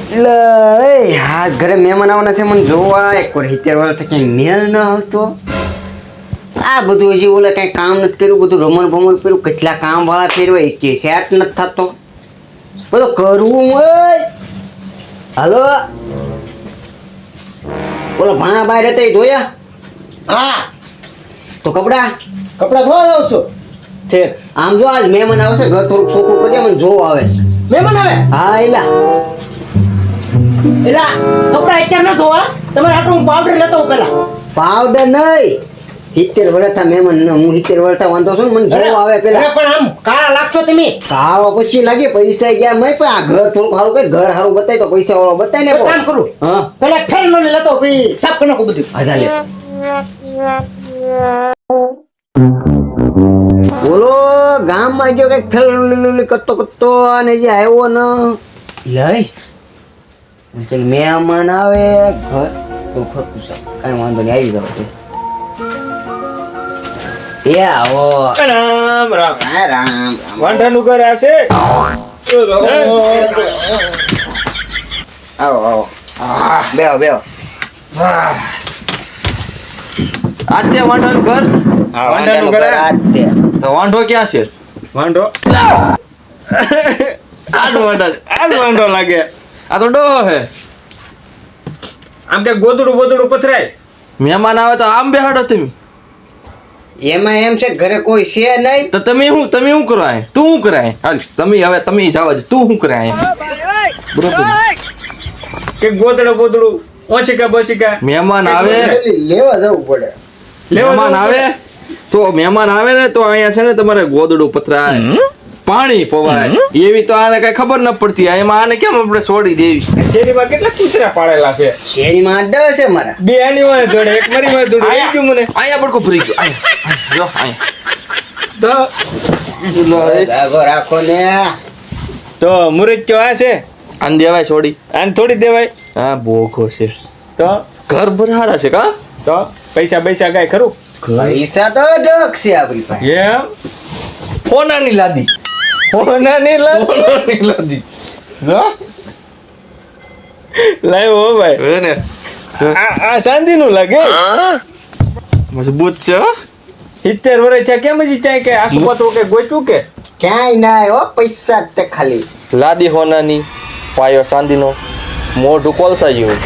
એટલે હા ઘરે મહેમાન આવવાના છે મને જોવા એક વાર 70 વર્ષ ક્યાંય મેળ ન આવતો આ બધું હજી ઓલે કઈ કામ નથી કર્યું બધું રમણ ભમણ કર્યું કેટલા કામ વાળા ફેરવાય કે સેટ નથી થતો બધું કરવું હોય હાલો બોલો ભાણા બહાર હતા ધોયા હા તો કપડા ધોવા જાવ છો ઠીક આમ જો આજ મહેમાન આવશે ઘર થોડુંક ચોખ્ખું કરી મને જોવા આવે છે મહેમાન આવે હા એલા એલા કપડા અત્યારે ન ધોવા તમારે આટલું પાવડર લેતો હું પેલા પાવડર નહીં 70 વર્ષના મહેમાન ને હું 70 વર્ષના વાંધો છું ને મને જોવા આવે પેલા અરે પણ આમ કાળા લાગશો તમે ખાવા પછી લાગે પૈસા ગયા મેં પણ આ ઘર થોડુંક સારું કરી ઘર સારું બતાય તો પૈસા વાળો બતાય ને એક કામ કરું હા પેલા ફેર નો લેતો પછી સાફ કરી નાખું બધું હજા લે બોલો ગામમાં જો કઈક ફેલ કરતો અને જે આવ્યો ને લઈ મહેમાન આવે ઘર તો ખોટું છે કાંઈ વાંધો નહીં આવી જાવ એ આવો રામ રામ હા રામ વાંઢાનું ઘર આ છે આવો આવો બેહો બેહો આતે વાંઢાનું ઘર વાંઢાનું ઘર આતે તો વાંઢો ક્યાં છે વાંઢો આજ વાંઢો લાગે આ તો ડોહો હે આમ કે ગોદડું પથરાય મહેમાન આવે તો આમ બેહાડો તમે એમાં એમ છે ઘરે કોઈ છે નહીં તો તમે શું કરો આય તું શું કરાય હાલ તમે જાવ જ તું શું કરાય બરોબર કે ગોદડું ઓશિકા બોશિકા મહેમાન આવે લેવા જવું પડે મહેમાન આવે ને તો અહીંયા છે ને તમારે ગોદડું પથરાય પાણી પવાય એવી તો આને કઈ ખબર ન પડતી એમાં આને કેમ આપણે છોડી દેવી શેરીમાં કેટલા કૂતરા પાડેલા છે શેરીમાં અડ્ડા છે મારા બે આની વાય જોડે એક મારી વાય જોડે એક ગયું મને અહીંયા પડકો ફરી ગયો અહીંયા જો અહીંયા તો રાખો રાખો ને તો મુરત્યો આ છે આને દેવાય છોડી આને થોડી દેવાય હા બોખો છે તો ઘર ભરારા છે કા તો પૈસા કાંઈ ખરું પૈસા તો ડક છે આપણી પાસે એમ ફોનાની લાદી હોનાની લાદી જો લાવ્યો હો ભાઈ હે ને આ ચાંદીનું લાગે મજબૂત છે હો 70 વર્ષ થયા કેમ હજી ચાય કે આસુપાતું કે ગોચ્યું કે ક્યાંય ના હો પૈસા જ તે ખાલી લાદી હોનાની પાયો ચાંદીનો મોઢું કોલસા જેવું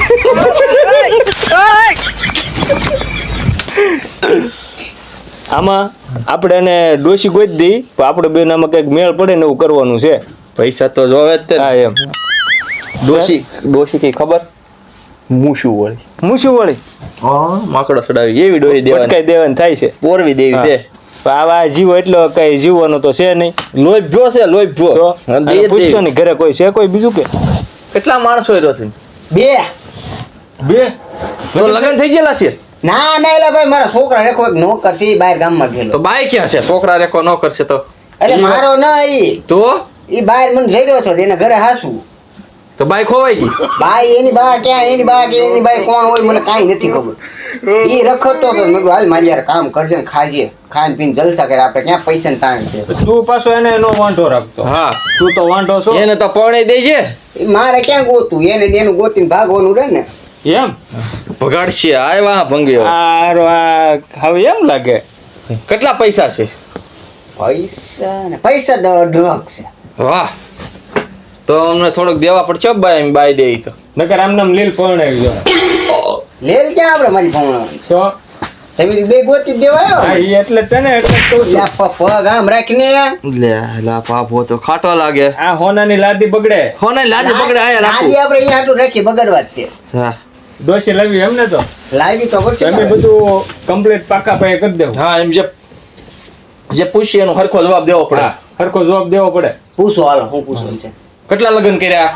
આમાં આપણે એને ડોશી ગોતી દઈ પણ આપણે બેન આમાં કંઈક મેળ પડે ને એવું કરવાનું છે પૈસા તો જોવે જ તે હા એમ ડોશી કઈ ખબર મૂશું વળી હા માકડો સડાવી એવી ડોહી દેવાની પટકાઈ દેવાનું થાય છે પોરવી દેવી છે પણ આવા જીવો એટલો કઈ જીવવાનો તો છે નહીં લોભ્યો છે લોભ્યો તો પૂછતો નહીં ઘરે કોઈ છે કોઈ બીજું કે કેટલા માણસો રહ્યો છે બે તો લગ્ન થઈ ગયેલા છે ના ના એલા ભાઈ મારા છોકરા રેખો એક નોકર છે ઈ બહાર ગામમાં ગયેલો તો બાઈ ક્યાં છે છોકરા રેકો ન કરશે તો એટલે મારો ના ઈ તો ઈ બહાર મને જઈ રહ્યો હતો એને ઘરે હાસું તો બાઈ ખોવાઈ ગઈ ભાઈ એની બા ક્યાં એની બા કે એની બાઈ કોણ હોય મને કાંઈ નથી ખબર ઈ રખડતો હતો મેં કીધું હાલ મારી યાર કામ કરજે ને ખાજે ખાઈને પીને જલસા કરે આપણે ક્યાં પૈસા તાણ છે તું પાછો એને નો વાંઢો રાખતો હા તું તો વાંઢો છો એને તો પરણી દેજે ઈ મારે ક્યાં ગોતું એને ને એનું ગોતીને ભાગવાનું રહે ને એમ ભગાડશે આયવા ભંગ્યો આરો આ હવે એમ લાગે કેટલા પૈસા છે પૈસા ડ્રગ છે વાહ તો અમને થોડુંક દેવા પડશે બાઈ દે તો નકર આમ નામ લીલ પરણાવી દો લેલ ક્યાં આપણે મારી ભણવાનું તો તમે બે ગોતી દેવાયો હા ઈ એટલે તને એટલે જ કહું છું પગ આમ રાખીને લે લા પાપો તો ખાટો લાગે આ હોનાની લાદી બગડે હોને લાજે પકડે આયા રાખું લાદી આપણે અહીંયા હાટું રાખી બગડવા જ તે હા ડોશી લાવી એમ ને તો લાવી તો પડશે તમે બધું કમ્પ્લીટ પાકા પાયે કરી દેવું હા એમ જે પૂછીએ એનો હરખો જવાબ દેવો પડે હા સરખો જવાબ દેવો પડે પૂછો હાલો હું પૂછું છે કેટલા લગ્ન કર્યા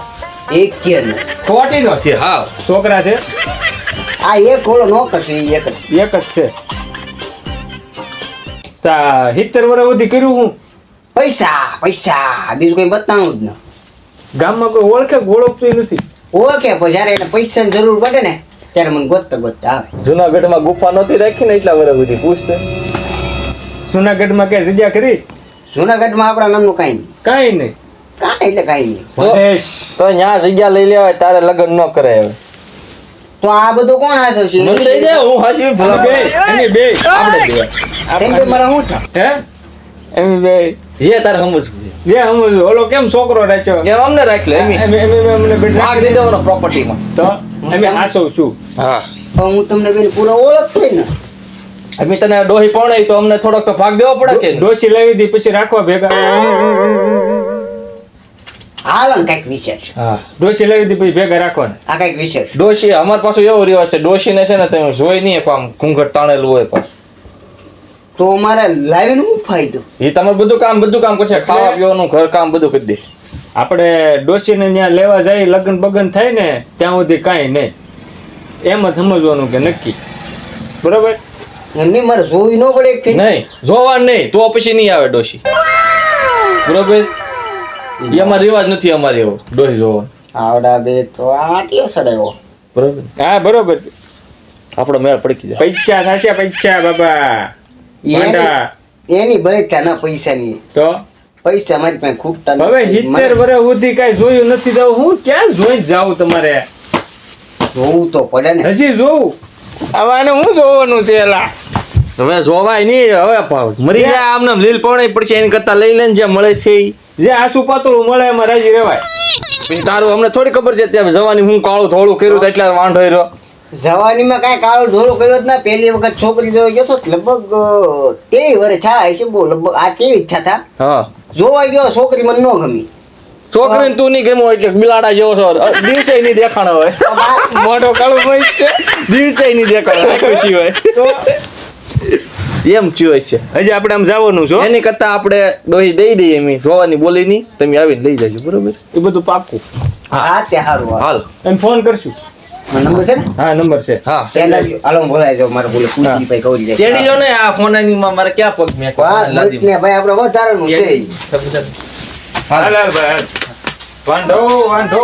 એક કે ને ખોટીનો છે હા છોકરા છે આ એક ઘોડો નો કરશે ઈ એક જ એક જ છે તા 70 વર્ષ સુધી કર્યું હું પૈસા બીજું કઈ બતાવું જ ન ગામમાં કોઈ ઓળખે ઓળખતું નથી ઓકે પણ જયારે એને પૈસાની જરૂર પડે ને ત્યારે મને ગોતતા આવે જુનાગઢમાં ગુફા નહોતી રાખી ને એટલા વર્ષ સુધી પૂછતે જુનાગઢમાં કે જગ્યા કરી જુનાગઢમાં આપણા નામનું કાંઈ નહીં કાંઈ નહીં કાંઈ એટલે કાંઈ નહીં. મહેશ, તો ન્યા જગ્યા લઈ લેવાય તારે લગ્ન ન કરાય હવે તો આ બધું કોણ હાચવશે? મને દઈ દે હું હાચવી અમે ભલા બે, અમે બે. આપણે દેવાય કેમ કે મારે શું થાય? હે અમે બે જે તારે સમજવું જે અમે ઓલો કેમ છોકરો રાખ્યો છે એમ અમને રાખ લે એમ અમને બેટા ભાગ દઈ દેવાનો પ્રોપર્ટીમાં તો અમે આસવ છું હા પણ હું તમને બેન પૂરો ઓળખતો ને. અમે તને ડોહી પૌણે તો અમને થોડોક તો ભાગ દેવો પડે કે ડોસી લાવી દી પછી રાખવા ભેગા હાલો ને કાંઈક વિશેષ. હા ડોસી લાવી દી પછી ભેગા રાખવાના આ કાંઈક વિશેષ. ડોશી અમાર પાસે એવો રિવાજ છે ડોશીને છે ને તમે જોઈ નહીં શકો આમ ઘૂંઘટ તાણેલું હોય પાછું તો મારે લાવીને શું ફાયદો? એ તમારે બધું કામ કરશે ખાવા પીવાનું ઘર કામ બધું કરી દે આપણે ડોસીને ત્યાં લેવા જાય લગ્ન બગન થાય ને ત્યાં સુધી કાંઈ નહીં એમ જ સમજવાનું કે નક્કી બરોબર એમની મારે જોવી ન પડે કે નહીં જોવા નહીં તો પછી નહીં આવે ડોશી બરોબર એ અમારો રિવાજ નથી અમારે એવો ડોશી જોવાનો આવડા બે તો આટીઓ સડાયો. બરોબર હા બરોબર છે આપણો મેળ પડી જાય પૈસા થશે પૈસા બાબા વાંઢા. એની બળેતા ના પૈસાની. તો પૈસા મારી પાસે ખૂટતા હવે 70 વર્ષ સુધી કઈ જોયું નથી તો હું ક્યાં જોઈ જાઉં તમારે જોવું તો પડે ને. હજી જોઉં હવે આને હું જોવાનું છે એલા હવે જોવાય નહીં હવે મરી જાય આમને આમ લીલ પવડાઈ પડશે એની કરતા લઈ લે ને જે મળે છે ઈ. જે આસુ પાતળું મળે એમાં રાજી રહેવાય પછી તારું અમને થોડી ખબર છે ત્યાં જવાની હું કાળું થોડું કર્યું તો એટલે વાંઢો રહ્યો જવાનીમાં કાંઈ કાળો ઢોળો કર્યો જ ના. પહેલી વખત છોકરી જોવા ગયો તો લગભગ 23 વર્ષ થયા હશે. બહુ લગભગ આ કેવી ઈચ્છા થા હા જોવા ગયો છોકરી મને ન ગમી. છોકરીને તું નહીં ગમ્યો એટલે બિલાડા જેવો છો દિવસે નહીં દેખાણો હોય મોટો કાળું હોય છે દિવસે નહીં દેખાણો ખુશી હોય એમ ચીય છે હજી આપણે આમ જવાનું છો એની કરતા આપણે ડોહી દઈ દઈએ એમ જોવાની બોલી નહીં તમે આવીને લઈ જજો બરોબર એ બધું પાક્કું હા તે સારું. હાલ એમ ફોન કરશું નંબર છે ને? હા નંબર છે હા હાલો હું બોલાય જાઉં. મારે બોલે પૂછી ભાઈ કૌરી જાય. તેડી લો ને આ ફોનાની માં મારે ક્યાં પગ મેં વાત લાદી ને ભાઈ આપણે વધારાનું છે. હાલ હાલ ભાઈ હાલ. વાંધો વાંધો